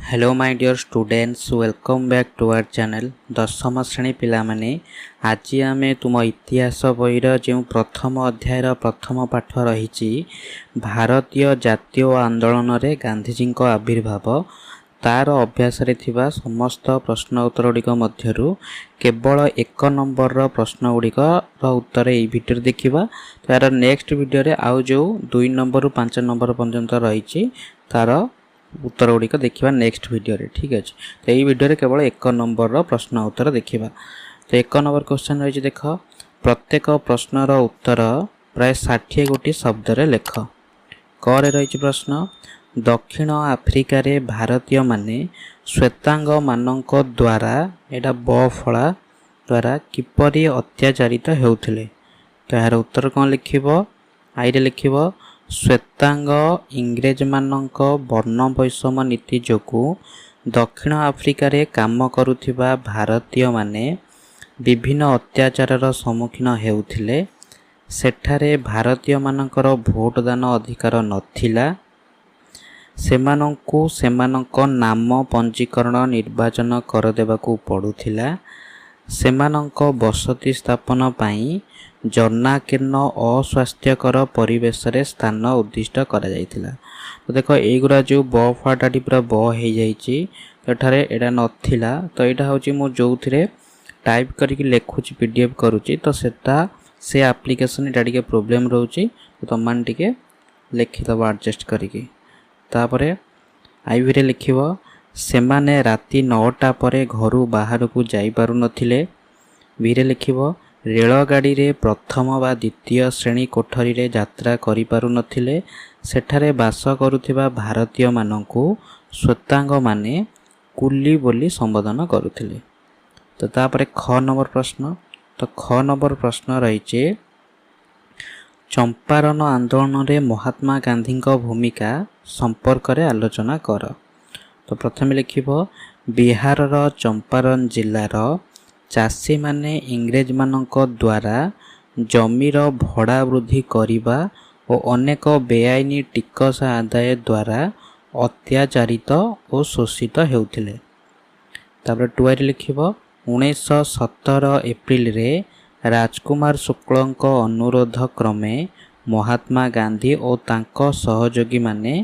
Hello my dear students, welcome back to our channel दशम श्रेणी पिला माने। आज आम तुम इतिहास बहीर जो प्रथम अध्यायर प्रथम पाठ रही भारतीय जातीय आंदोलन रे गांधीजी आविर्भाव तार अभ्यास रे थिबा समस्त प्रश्न उत्तर गुड़िक मध्यरु केवल एक नंबर प्रश्न गुड़िक उत्तर यही भिडियो देखा। तो यार नेक्स्ट वीडियो रे आउ जो 2 नंबर रु 5 नंबर पर्यंत रही तार उत्तर गुड़िक देखा नेक्स्ट वीडियो रे। ठीक अच्छे, तो यही वीडियो रे केवल एक नंबर प्रश्न उत्तर देखा। तो एक नंबर क्वेश्चन रही देख, प्रत्येक प्रश्नर उत्तर प्राय 60 गोटी शब्द रे लेख। क रही प्रश्न, दक्षिण आफ्रिका रे भारतीय माने श्वेतांग मानक द्वारा एटा बफला द्वारा किपरि अत्याचारित हेउथिले। तो यार उत्तर कौन लिखिबो? आई रे लिखिबो, श्वेतांग इंग्रेज मानक वर्ण वैषम नीति जोगु दक्षिण आफ्रिका रे काम करुथिबा भारतीय माने विभिन्न अत्याचारर सम्मुखीन हेउथिले। सेठारे भारतीय मानकर भोट दान अधिकार नथिला। सेमानंकु सेमानंक नाम पंजीकरण निर्वाचन कर देबाकू पड़ुथिला। सेमानंक बसति स्थापन पाई जनाकीर्ण अस्वास्थ्यकर परिवेश रे स्थान उद्दिष्ट करा जायतिला। तो देखो एगुरा जो ब फाटाटी पूरा ब हो जाइछि, एठारे एडा नथिला। तो एटा होची मो जोउथिरे टाइप करके लेखुची पीडीएफ करूची, तो सेटा से एप्लीकेशन एटा टिके प्रॉब्लम रहउची। तो तमान टिके लिखि दबा एडजस्ट करके। तापरे आईवी रे लिखिबो, सेमाने राति 9टा परे घरू बाहर को जाई पारु नथिले। बी रे लिखिबो, रेलगाड़ी रे प्रथम बा द्वितीय श्रेणी कोठरी रे यात्रा करि पारु नथिले। सेठारे बास करुथिबा भारतीय मानकु श्वेतांग माने कुली बोली संबोधन करुथिले। तो तापरे ख नंबर प्रश्न। तो ख नंबर प्रश्न रहिचे, चंपारण आंदोलन रे महात्मा गांधी भूमिका संपर्क रे आलोचना कर। तो प्रथम लिखिबो, बिहार रो चंपारण जिल्लार चाषी माने इंग्रेज मानक द्वारा जमीर भड़ा वृद्धि करिबा और अनेक बेआईनी टिकस आदाय द्वारा अत्याचारित और शोषित हेउथिले। तापर 2 रे लिखिबो, 1917 एप्रिल रे राजकुमार शुक्लଙ୍କ अनुरोध क्रमे महात्मा गांधी और तांको सहयोगी माने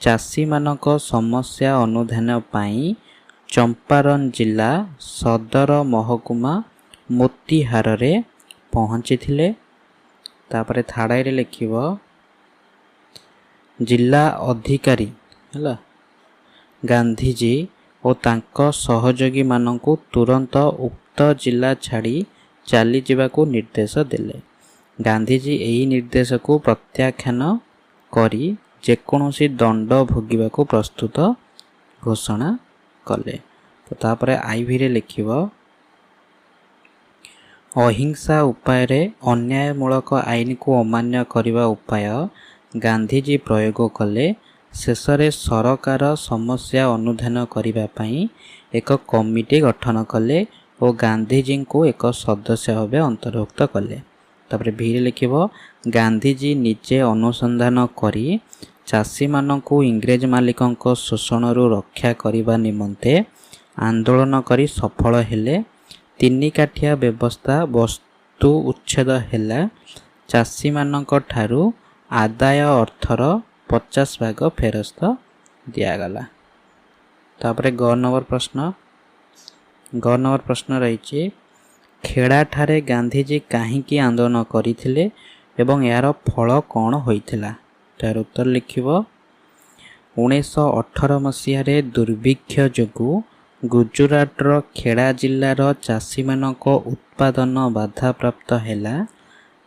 चाषी मानक समस्या अनुधान पाई चंपारण जिला सदर महकुमा मोतीहार रे पहुँची थिले। तापरे थाड़ाई रे लिखिबो, जिला अधिकारी हला गांधीजी और तांको सहयोगी मानकु तुरंत उक्त जिला छाड़ी चली जावाकू निर्देश देले। गांधीजी यही निर्देश को प्रत्याख्यान करी जेकोसी दंड भोगिबाकू प्रस्तुत घोषणा कले। तो तापरे आईवी रे लिखिबो, अहिंसा उपाय रे अन्यायमूलक आईन को अमान्य करिबा उपाय गांधीजी प्रयोग कले। शेषरे सरकार समस्या अनुधान करिबा पई एक कमिटी गठन कले और गांधीजी को एक सदस्य भाव अंतर्भुक्त कले। तापरे भी लिखिबो, गांधीजी निजे अनुसंधान करी चाषी मानकु इंग्रेज मालिकंक शोषणरू रक्षा करिबा निमंते आंदोलन करी सफल हेले। 3 काठिया व्यवस्था वस्तु उच्छेद हेला। चाषी मानक ठारू आदाय अर्थर 50 भाग फेरस्त दियागला। तापरे ग नंबर प्रश्न। ग नंबर प्रश्न रही, खेड़ा ठारे गांधीजी काहींकी आंदोलन करथिले एवं यार फल कौन होइथिला। तार उत्तर लिखिबो, 1918 मसीह रे दुर्भिक्ष जोगु गुजरातर खेड़ा जिल्लार चाषी मानक उत्पादन बाधा प्राप्त हेला।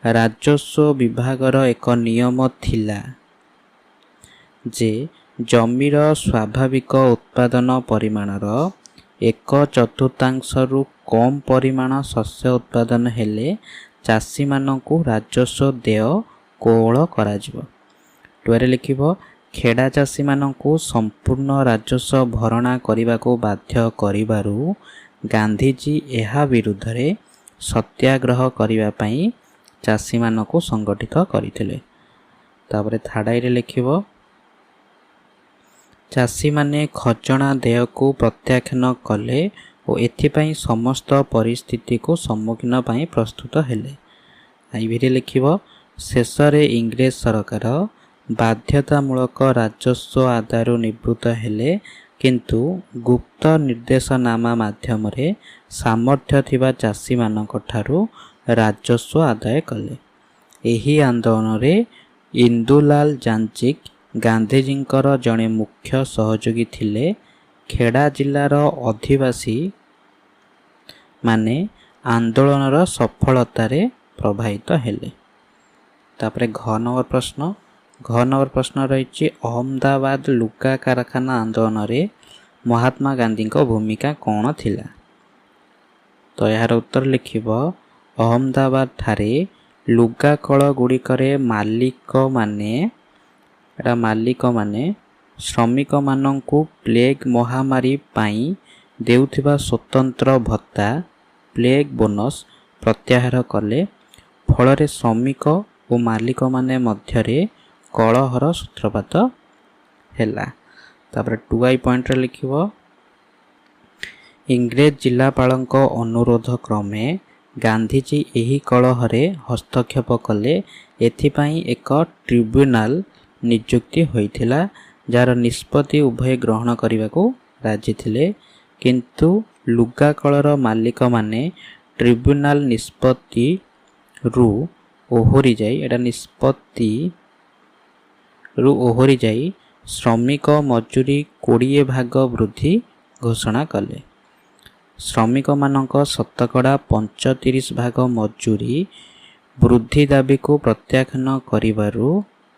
राजस्व विभागर एक नियम थिला जे जमीर स्वाभाविक उत्पादन परिमाणर 1/4 कम परिमाण शस्य उत्पादन हेले चाषी मानकु राजस्व देय कोहल कराजिबो। 2 रे लिखिबो, खेड़ा चाषी मानकु संपूर्ण राजस्व भरणा करिबाकू बाध्य करिबारु गांधीजी एहा विरुद्ध रे सत्याग्रह करिबा पई चाषी मानकु संगठित करिथिले। तापरे थाड़ाई रे लिखिबो, ଚାଷୀମାନେ ଖଜଣା ଦେୟକୁ ପ୍ରତ୍ୟାଖ୍ୟାନ କଲେ ଓ ଏଥିପାଇଁ ସମସ୍ତ ପରିସ୍ଥିତିକୁ ସମ୍ମୁଖୀନ ପାଇଁ ପ୍ରସ୍ତୁତ ହେଲେ। ଆଇଭିରେ ଲେଖିବ ଶେଷରେ ଇଂରେଜ ସରକାର ବାଧ୍ୟତାମୂଳକ ରାଜସ୍ୱ ଆଦାୟରୁ ନିବୃତ୍ତ ହେଲେ, କିନ୍ତୁ ଗୁପ୍ତ ନିର୍ଦ୍ଦେଶନାମା ମାଧ୍ୟମରେ ସାମର୍ଥ୍ୟ ଥିବା ଚାଷୀମାନଙ୍କ ଠାରୁ ରାଜସ୍ୱ ଆଦାୟ କଲେ। ଏହି ଆନ୍ଦୋଳନରେ ଇନ୍ଦୁଲାଲ ଯାଞ୍ଜିକ ଗାନ୍ଧିଜୀଙ୍କର ଜଣେ ମୁଖ୍ୟ ସହଯୋଗୀ ଥିଲେ। ଖେଡ଼ା ଜିଲ୍ଲାର ଅଧିବାସୀ ମାନେ ଆନ୍ଦୋଳନର ସଫଳତାରେ ପ୍ରଭାବିତ ହେଲେ। ତାପରେ ଘ ନମ୍ବର ପ୍ରଶ୍ନ ରହିଛି ଅହମ୍ମଦାବାଦ ଲୁଗା କାରଖାନା ଆନ୍ଦୋଳନରେ ମହାତ୍ମା ଗାନ୍ଧୀଙ୍କ ଭୂମିକା କ'ଣ ଥିଲା? ତ ଏହାର ଉତ୍ତର ଲେଖିବ ଅହମ୍ମଦାବାଦ ଠାରେ ଲୁଗା କଳ ଗୁଡ଼ିକରେ ମାଲିକମାନେ ଶ୍ରମିକମାନଙ୍କୁ ପ୍ଲେଗ ମହାମାରୀ ପାଇଁ ଦେଉଥିବା ସ୍ୱତନ୍ତ୍ର ଭତ୍ତା ପ୍ଲେଗ ବୋନସ୍ ପ୍ରତ୍ୟାହାର କଲେ। ଫଳରେ ଶ୍ରମିକ ଓ ମାଲିକମାନେ ମଧ୍ୟରେ କଳହର ସୂତ୍ରପାତ ହେଲା। ତାପରେ 2i ପଏଣ୍ଟରେ ଲେଖିବ ଇଂରେଜ ଜିଲ୍ଲାପାଳଙ୍କ ଅନୁରୋଧ କ୍ରମେ ଗାନ୍ଧିଜୀ ଏହି କଳହରେ ହସ୍ତକ୍ଷେପ କଲେ। ଏଥିପାଇଁ ଏକ ଟ୍ରିବ୍ୟୁନାଲ ନିଯୁକ୍ତି ହୋଇଥିଲା, ଯାହାର ନିଷ୍ପତ୍ତି ଉଭୟ ଗ୍ରହଣ କରିବାକୁ ରାଜି ଥିଲେ, କିନ୍ତୁ ଲୁଗା କଳର ମାଲିକମାନେ ଟ୍ରିବ୍ୟୁନାଲ ନିଷ୍ପତ୍ତିରୁ ଓହରି ଯାଇ ଶ୍ରମିକ ମଜୁରୀ 20 ଭାଗ ବୃଦ୍ଧି ଘୋଷଣା କଲେ। ଶ୍ରମିକମାନଙ୍କ ଶତକଡ଼ା 35 ଭାଗ ମଜୁରୀ ବୃଦ୍ଧି ଦାବିକୁ ପ୍ରତ୍ୟାଖ୍ୟାନ କରିବାରୁ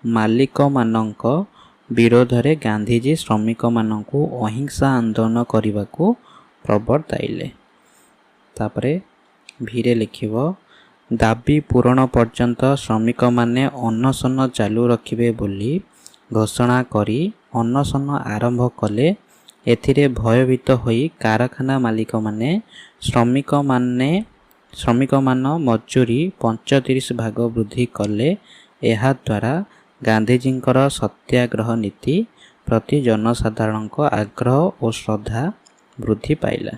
ମାଲିକମାନଙ୍କ ବିରୋଧରେ ଗାନ୍ଧିଜୀ ଶ୍ରମିକମାନଙ୍କୁ ଅହିଂସା ଆନ୍ଦୋଳନ କରିବାକୁ ପ୍ରବର୍ତ୍ତାଇଲେ। ତାପରେ ଭିରେ ଲେଖିବ ଦାବି ପୂରଣ ପର୍ଯ୍ୟନ୍ତ ଶ୍ରମିକମାନେ ଅନଶନ ଚାଲୁ ରଖିବେ ବୋଲି ଘୋଷଣା କରି ଅନଶନ ଆରମ୍ଭ କଲେ। ଏଥିରେ ଭୟଭୀତ ହୋଇ କାରଖାନା ମାଲିକମାନେ ଶ୍ରମିକମାନ ମଜୁରୀ 35 ଭାଗ ବୃଦ୍ଧି କଲେ। ଏହାଦ୍ୱାରା ଗାନ୍ଧିଜୀଙ୍କର ସତ୍ୟାଗ୍ରହ ନୀତି ପ୍ରତି ଜନସାଧାରଣଙ୍କ ଆଗ୍ରହ ଓ ଶ୍ରଦ୍ଧା ବୃଦ୍ଧି ପାଇଲା।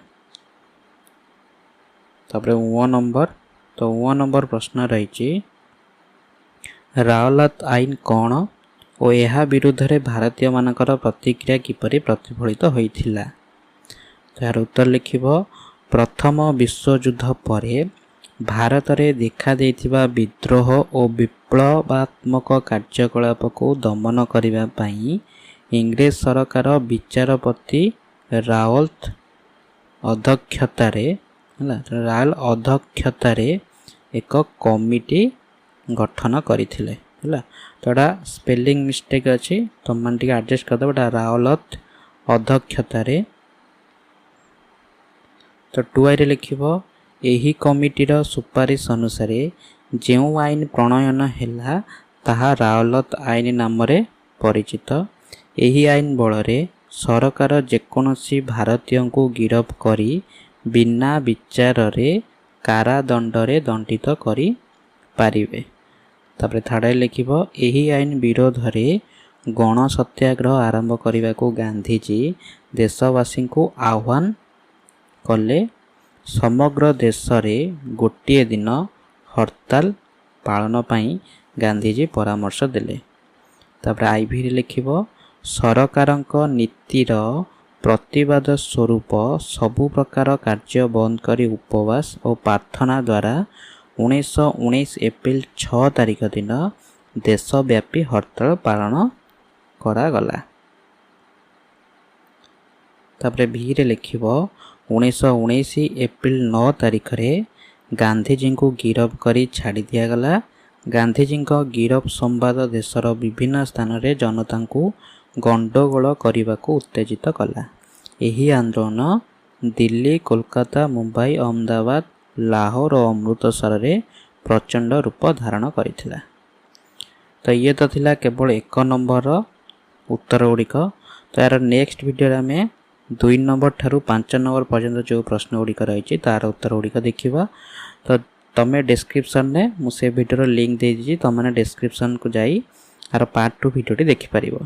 ତାପରେ ଅ ନମ୍ବର ପ୍ରଶ୍ନ ରହିଛି ରାଓଲାତ ଆଇନ କ'ଣ ଓ ଏହା ବିରୁଦ୍ଧରେ ଭାରତୀୟମାନଙ୍କର ପ୍ରତିକ୍ରିୟା କିପରି ପ୍ରତିଫଳିତ ହୋଇଥିଲା? ଏହାର ଉତ୍ତର ଲେଖିବ ପ୍ରଥମ ବିଶ୍ୱଯୁଦ୍ଧ ପରେ ଭାରତରେ ଦେଖାଦେଇଥିବା ବିଦ୍ରୋହ ଓ ବିପ୍ଳବାତ୍ମକ କାର୍ଯ୍ୟକଳାପକୁ ଦମନ କରିବା ପାଇଁ ଇଂରେଜ ସରକାର ବିଚାରପତି ରାଓଲ ଅଧ୍ୟକ୍ଷତାରେ ଏକ କମିଟି ଗଠନ କରିଥିଲେ। ହେଲା, ତ ଏଇଟା ସ୍ପେଲିଂ ମିଷ୍ଟେକ୍ ଅଛି, ତୁମମାନେ ଟିକେ ଆଡ଼ଜଷ୍ଟ କରିଦେବ। ଏଇଟା ରାଓଲତ ଅଧ୍ୟକ୍ଷତାରେ। ତ 2iରେ ଲେଖିବ ଏହି କମିଟିର ସୁପାରିଶ ଅନୁସାରେ ଯେଉଁ ଆଇନ ପ୍ରଣୟନ ହେଲା ତାହା ରାଓଲତ ଆଇନ ନାମରେ ପରିଚିତ। ଏହି ଆଇନ ବଳରେ ସରକାର ଯେକୌଣସି ଭାରତୀୟଙ୍କୁ ଗିରଫ କରି ବିନା ବିଚାରରେ କାରାଦଣ୍ଡରେ ଦଣ୍ଡିତ କରିପାରିବେ। ତାପରେ 3ରେ ଲେଖିବ ଏହି ଆଇନ ବିରୋଧରେ ଗଣ ସତ୍ୟାଗ୍ରହ ଆରମ୍ଭ କରିବାକୁ ଗାନ୍ଧିଜୀ ଦେଶବାସୀଙ୍କୁ ଆହ୍ୱାନ କଲେ। ସମଗ୍ର ଦେଶରେ ଗୋଟିଏ ଦିନ ହରତାଳ ପାଳନ ପାଇଁ ଗାନ୍ଧିଜୀ ପରାମର୍ଶ ଦେଲେ। ତାପରେ ଆଇଭିରେ ଲେଖିବ ସରକାରଙ୍କ ନୀତିର ପ୍ରତିବାଦ ସ୍ୱରୂପ ସବୁ ପ୍ରକାର କାର୍ଯ୍ୟ ବନ୍ଦ କରି ଉପବାସ ଓ ପ୍ରାର୍ଥନା ଦ୍ୱାରା 1919 ଏପ୍ରିଲ 6 ତାରିଖ ଦିନ ଦେଶବ୍ୟାପୀ ହରତାଳ ପାଳନ କରାଗଲା। ତାପରେ ଭିରେ ଲେଖିବ 1919 ଏପ୍ରିଲ 9 ତାରିଖରେ ଗାନ୍ଧିଜୀଙ୍କୁ ଗିରଫ କରି ଛାଡ଼ି ଦିଆଗଲା। ଗାନ୍ଧିଜୀଙ୍କ ଗିରଫ ସମ୍ବାଦ ଦେଶର ବିଭିନ୍ନ ସ୍ଥାନରେ ଜନତାଙ୍କୁ ଗଣ୍ଡଗୋଳ କରିବାକୁ ଉତ୍ତେଜିତ କଲା। ଏହି ଆନ୍ଦୋଳନ ଦିଲ୍ଲୀ, କୋଲକାତା, ମୁମ୍ବାଇ, ଅହମ୍ମଦାବାଦ, ଲାହୋର ଓ ଅମୃତସରରେ ପ୍ରଚଣ୍ଡ ରୂପ ଧାରଣ କରିଥିଲା। ତ ଇଏ ତ ଥିଲା କେବଳ 1 ନମ୍ବରର ଉତ୍ତର ଗୁଡ଼ିକ। ତ ଏହାର ନେକ୍ସଟ ଭିଡ଼ିଓରେ ଆମେ 2 ନମ୍ବର ଠାରୁ 5 ନମ୍ବର ପର୍ଯ୍ୟନ୍ତ ଯେଉଁ ପ୍ରଶ୍ନ ଗୁଡ଼ିକ ରହିଛି ତାର ଉତ୍ତର ଗୁଡ଼ିକ ଦେଖିବା। ତ ତମେ ଡେସ୍କ୍ରିପ୍ସନରେ ମୁଁ ସେ ଭିଡ଼ିଓର ଲିଙ୍କ୍ ଦେଇଦେଇଛି, ତୁମମାନେ ଡେସ୍କ୍ରିପ୍ସନକୁ ଯାଇ ଆର ପାର୍ଟ 2 ଭିଡ଼ିଓଟି ଦେଖିପାରିବ।